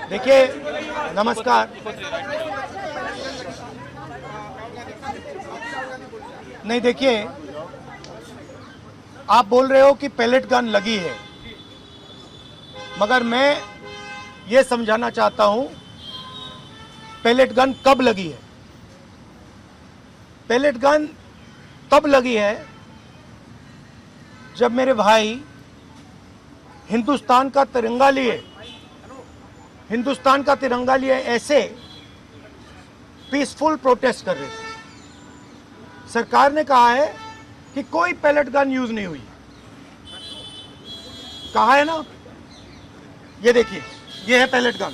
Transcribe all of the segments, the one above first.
देखिए, नमस्कार। नहीं, देखिए, आप बोल रहे हो कि पैलेट गन लगी है, मगर मैं ये समझाना चाहता हूं पैलेट गन कब लगी है। पैलेट गन तब लगी है जब मेरे भाई हिंदुस्तान का तिरंगा लिए ऐसे पीसफुल प्रोटेस्ट कर रहे थे। सरकार ने कहा है कि कोई पैलेट गन यूज नहीं हुई, कहा है ना। ये देखिए, ये है पैलेट गन,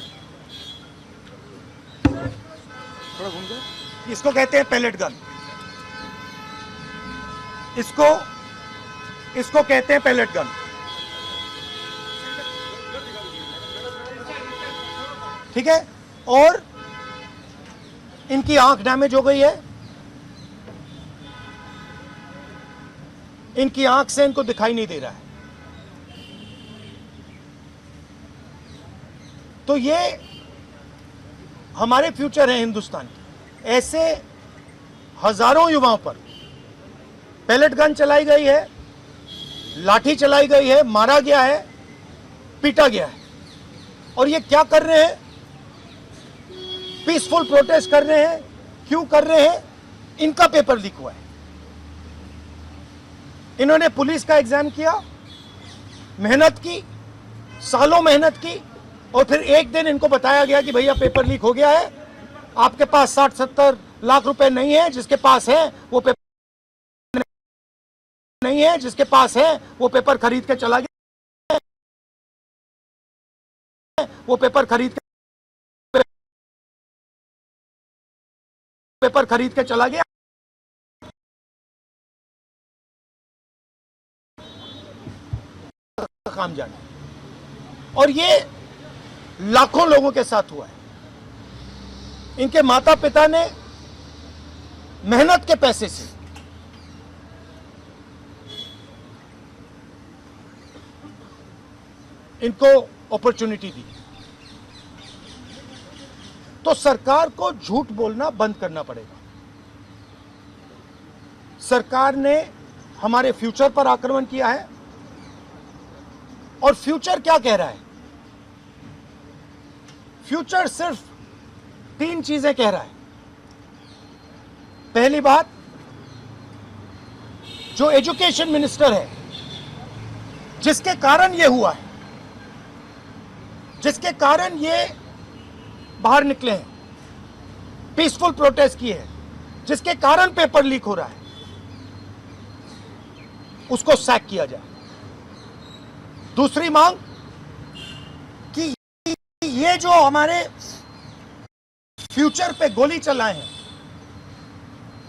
थोड़ा घूम जाओ। इसको कहते हैं पैलेट गन, इसको कहते हैं पैलेट गन। ठीक है, और इनकी आंख डैमेज हो गई है, इनकी आंख से इनको दिखाई नहीं दे रहा है। तो ये हमारे फ्यूचर है हिंदुस्तान के। ऐसे हजारों युवाओं पर पैलेट गन चलाई गई है, लाठी चलाई गई है, मारा गया है, पीटा गया है। और ये क्या कर रहे हैं? पीसफुल प्रोटेस्ट कर रहे हैं। क्यों कर रहे हैं? इनका पेपर लीक हुआ है। इन्होंने पुलिस का एग्जाम किया, मेहनत की, सालों मेहनत की, और फिर एक दिन इनको बताया गया कि भैया पेपर लीक हो गया है, आपके पास 60-70 लाख रुपए नहीं है, जिसके पास है वो पेपर नहीं है, जिसके पास है वो पेपर खरीद के चला गया, वो पेपर खरीद के चला गया। काम जाने, और ये लाखों लोगों के साथ हुआ है। इनके माता पिता ने मेहनत के पैसे से इनको अपॉर्चुनिटी दी। तो सरकार को झूठ बोलना बंद करना पड़ेगा। सरकार ने हमारे फ्यूचर पर आक्रमण किया है, और फ्यूचर क्या कह रहा है? फ्यूचर सिर्फ 3 चीजें कह रहा है। पहली बात, जो एजुकेशन मिनिस्टर है, जिसके कारण ये हुआ है, जिसके कारण ये बाहर निकले हैं, पीसफुल प्रोटेस्ट किए हैं, जिसके कारण पेपर लीक हो रहा है, उसको सैक किया जाए। दूसरी मांग कि ये जो हमारे फ्यूचर पे गोली चलाए हैं,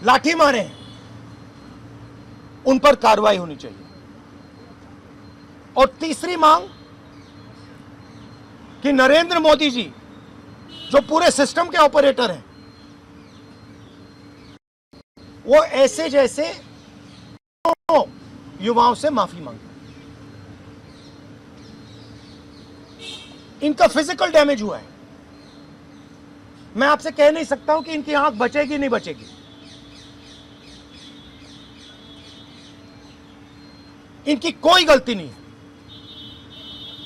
लाठी मारे हैं, उन पर कार्रवाई होनी चाहिए। और तीसरी मांग कि नरेंद्र मोदी जी, जो पूरे सिस्टम के ऑपरेटर हैं, वो ऐसे जैसे युवाओं से माफी मांगे। इनका फिजिकल डैमेज हुआ है। मैं आपसे कह नहीं सकता हूं कि इनकी आंख बचेगी नहीं बचेगी। इनकी कोई गलती नहीं है।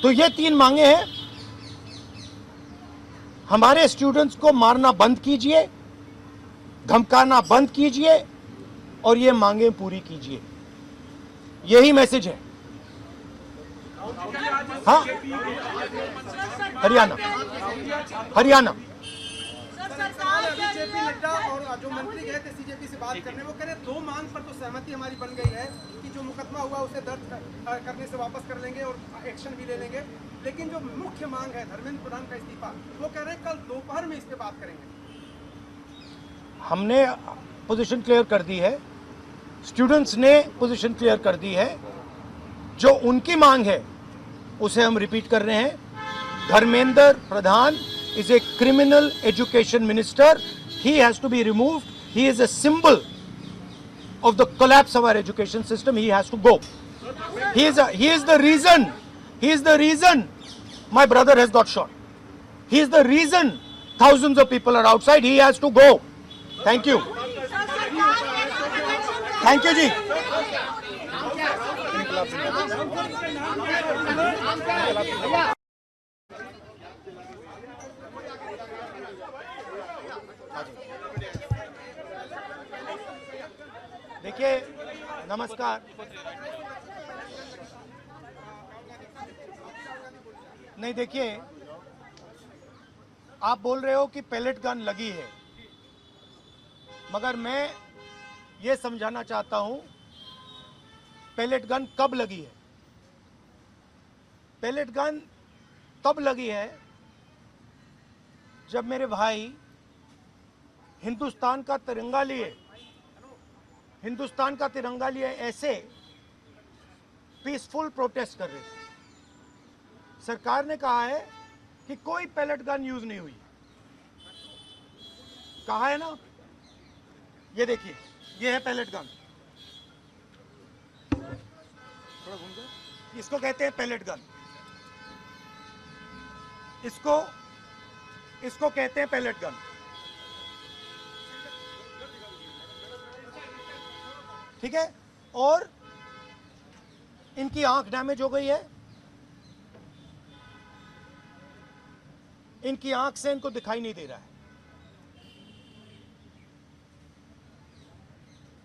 तो ये 3 मांगे हैं। हमारे स्टूडेंट्स को मारना बंद कीजिए, धमकाना बंद कीजिए, और ये मांगे पूरी कीजिए। यही मैसेज है। हाँ, हरियाणा जेपी नड्डा और जो मंत्री गए थे सीजेपी से बात करने, वो कह रहे 2 मांग पर तो सहमति हमारी बन गई है कि जो मुकदमा हुआ उसे दर्ज करने से वापस कर लेंगे और एक्शन भी ले लेंगे, लेकिन जो मुख्य मांग है धर्मेंद्र प्रधान का इस्तीफा, वो कह रहे हैं कल दोपहर में इस पे बात करेंगे। हमने पोजीशन क्लियर कर दी है, स्टूडेंट्स ने पोजीशन क्लियर कर दी है। जो उनकी मांग है उसे हम रिपीट कर रहे हैं। Dharmendra Pradhan is a criminal education minister. He has to be removed. He is a symbol of the collapse of our education system. He has to go. He is the reason. He is the reason my brother has got shot. He is the reason thousands of people are outside. He has to go. Thank you. Thank you, ji. देखिए, नमस्कार। नहीं, देखिए, आप बोल रहे हो कि pellet gun लगी है, मगर मैं ये समझाना चाहता हूं पैलेट गन कब लगी है। पैलेट गन तब लगी है जब मेरे भाई हिंदुस्तान का तिरंगा लिए ऐसे पीसफुल प्रोटेस्ट कर रहे थे। सरकार ने कहा है कि कोई पैलेट गन यूज नहीं हुई, कहा है ना। ये देखिए, ये है पैलेट गन, थोड़ा घूम जाओ। इसको कहते हैं पैलेट गन, इसको कहते हैं पैलेट गन। ठीक है, और इनकी आंख डैमेज हो गई है, इनकी आंख से इनको दिखाई नहीं दे रहा है।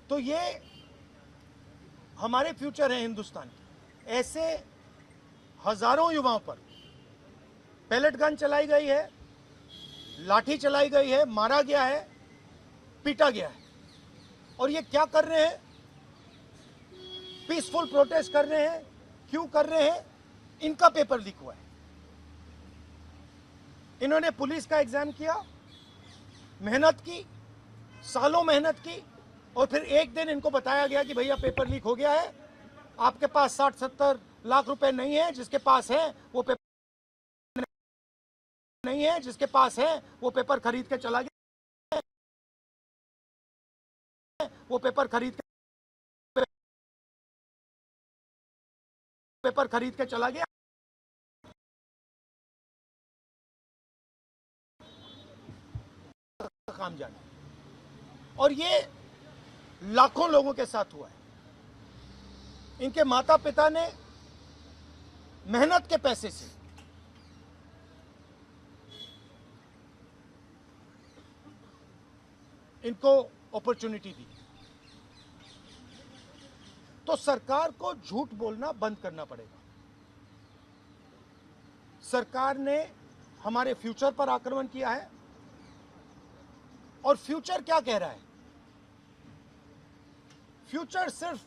तो ये हमारे फ्यूचर है हिंदुस्तान के। ऐसे हजारों युवाओं पर पैलेट गन चलाई गई है, लाठी चलाई गई है, मारा गया है, पीटा गया है। और ये क्या कर रहे हैं? पीसफुल प्रोटेस्ट कर रहे हैं। क्यों कर रहे हैं? इनका पेपर लीक हुआ है। इन्होंने पुलिस का एग्जाम किया, मेहनत की, सालों मेहनत की, और फिर एक दिन इनको बताया गया कि भैया पेपर लीक हो गया है, आपके पास 60-70 लाख रुपए नहीं है, जिसके पास है वो पेपर नहीं है, जिसके पास है वो पेपर खरीद के चला गया, वो पेपर खरीद के चला गया। काम जाने, और ये लाखों लोगों के साथ हुआ है। इनके माता पिता ने मेहनत के पैसे से इनको अपॉर्चुनिटी दी। तो सरकार को झूठ बोलना बंद करना पड़ेगा। सरकार ने हमारे फ्यूचर पर आक्रमण किया है, और फ्यूचर क्या कह रहा है? फ्यूचर सिर्फ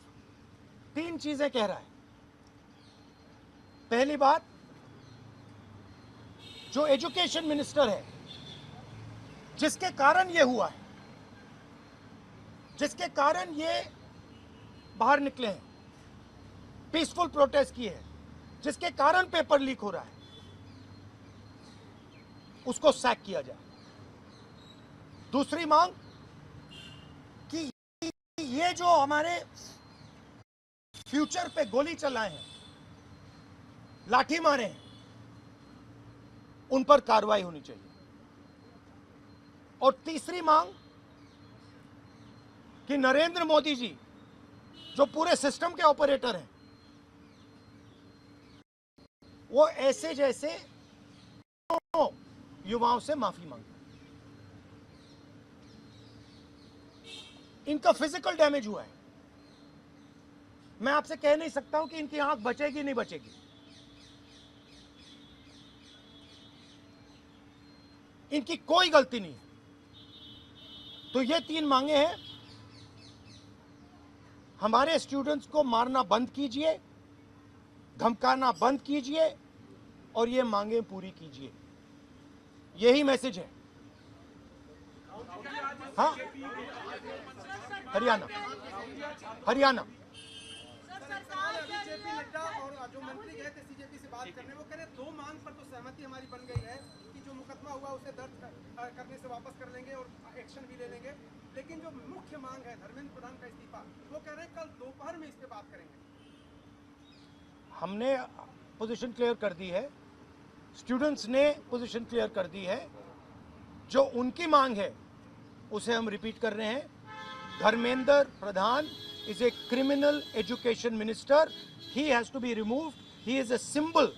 3 चीजें कह रहा है। पहली बात, जो एजुकेशन मिनिस्टर है, जिसके कारण ये हुआ है, जिसके कारण ये बाहर निकले हैं, पीसफुल प्रोटेस्ट किए हैं, जिसके कारण पेपर लीक हो रहा है, उसको सैक किया जाए। दूसरी मांग कि ये जो हमारे फ्यूचर पे गोली चलाए हैं, लाठी मारे हैं, उन पर कार्रवाई होनी चाहिए। और तीसरी मांग कि नरेंद्र मोदी जी, जो पूरे सिस्टम के ऑपरेटर हैं, वो ऐसे जैसे युवाओं से माफी मांगे। इनका फिजिकल डैमेज हुआ है। मैं आपसे कह नहीं सकता हूं कि इनकी आंख बचेगी नहीं बचेगी। इनकी कोई गलती नहीं है। तो ये 3 मांगे हैं। हमारे स्टूडेंट्स को मारना बंद कीजिए, धमकाना बंद कीजिए, और ये मांगे पूरी कीजिए। यही मैसेज है। हाँ, हरियाणा जेपी नड्डा और जो मंत्री गए थे सीजेपी से बात करने, वो कह रहे 2 मांग पर तो सहमति हमारी बन गई है कि जो मुकदमा हुआ उसे दर्ज करने से वापस कर लेंगे और एक्शन भी ले लेंगे। लेकिन जो मुख्य मांग है धर्मेंद्र प्रधान का इस्तीफा, वो कह रहे हैं कल दोपहर में इस पे बात करेंगे। हमने पोजीशन क्लियर कर दी है, स्टूडेंट्स ने पोजीशन क्लियर कर दी है। जो उनकी मांग है उसे हम रिपीट कर रहे हैं। Dharmendra Pradhan is a criminal education minister. He has to be removed. He is a symbol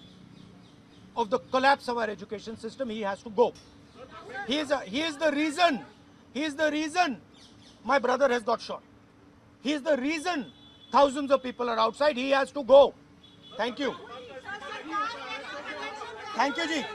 of the collapse of our education system. He has to go. He is the reason. He is the reason my brother has got shot. He is the reason thousands of people are outside. He has to go. Thank you. Thank you, ji.